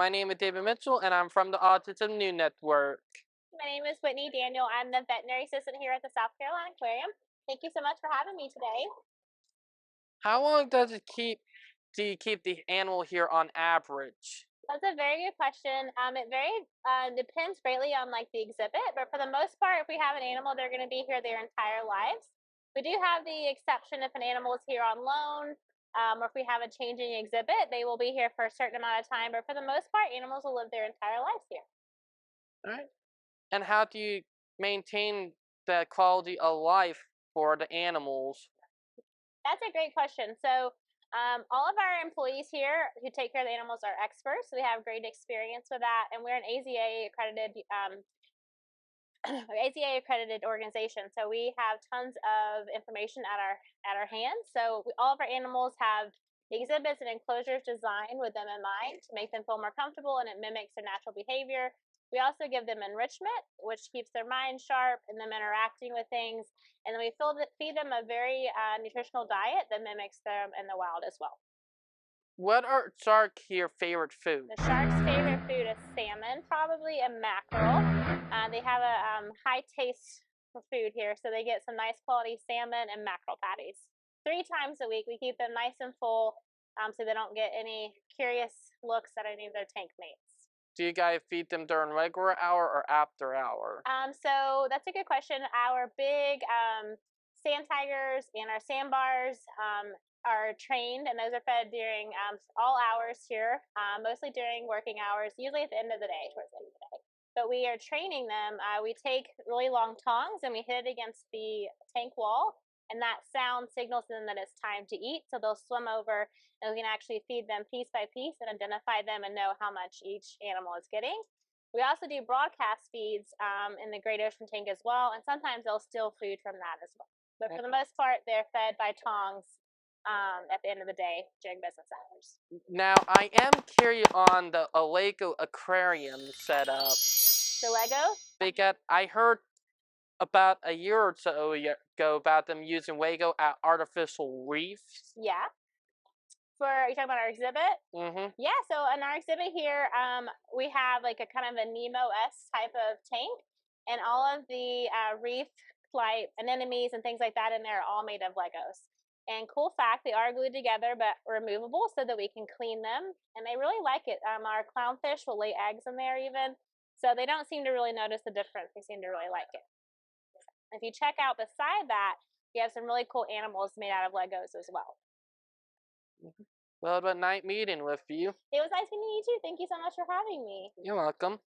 My name is David Mitchell, and I'm from the Autism New Network. My name is Whitney Daniel. I'm the veterinary assistant here at the South Carolina Aquarium. Thank you so much for having me today. How long do you keep the animal here on average? That's a very good question. It depends greatly on the exhibit, but for the most part, if we have an animal, they're going to be here their entire lives. We do have the exception if an animal is here on loan, or if we have a changing exhibit, they will be here for a certain amount of time. But for the most part, animals will live their entire lives here. All right. And how do you maintain the quality of life for the animals? That's a great question. So, all of our employees here who take care of the animals are experts. So we have great experience with that, and we're an AZA accredited AZA accredited organization. So we have tons of information at our hands. So all of our animals have exhibits and enclosures designed with them in mind to make them feel more comfortable, and it mimics their natural behavior. We also give them enrichment, which keeps their mind sharp and them interacting with things. And then we feed them a very nutritional diet that mimics them in the wild as well. What are shark here favorite food? The shark's favorite food is salmon, probably, and mackerel. They have a high taste for food here, so they get some nice quality salmon and mackerel patties. 3 times a week, we keep them nice and full so they don't get any curious looks at any of their tank mates. Do you guys feed them during regular hour or after hour? So that's a good question. Our big sand tigers and our sandbars are trained, and those are fed during all hours here, mostly during working hours, usually at the end of the day, towards the end of the day. But we are training them. We take really long tongs and we hit it against the tank wall, and that sound signals them that it's time to eat. So they'll swim over, and we can actually feed them piece by piece and identify them and know how much each animal is getting. We also do broadcast feeds in the Great Ocean Tank as well, and sometimes they'll steal food from that as well. But for the most part, they're fed by tongs at the end of the day during business hours. Now, I am curious on the Lego aquarium setup. The Lego? Because I heard about a year or so ago about them using Lego at artificial reefs. Yeah. Are you talking about our exhibit? Mm-hmm. Yeah, so in our exhibit here, we have like a kind of a Nemo-esque type of tank, and all of the reef flight anemones and things like that in there are all made of Legos. And cool fact, they are glued together but removable so that we can clean them, and they really like it. Our clownfish will lay eggs in there even, so they don't seem to really notice the difference. They seem to really like it. If you check out beside that, we have some really cool animals made out of Legos as well. Well, it was a nice meeting with you. It was nice meeting you too. Thank you so much for having me. You're welcome.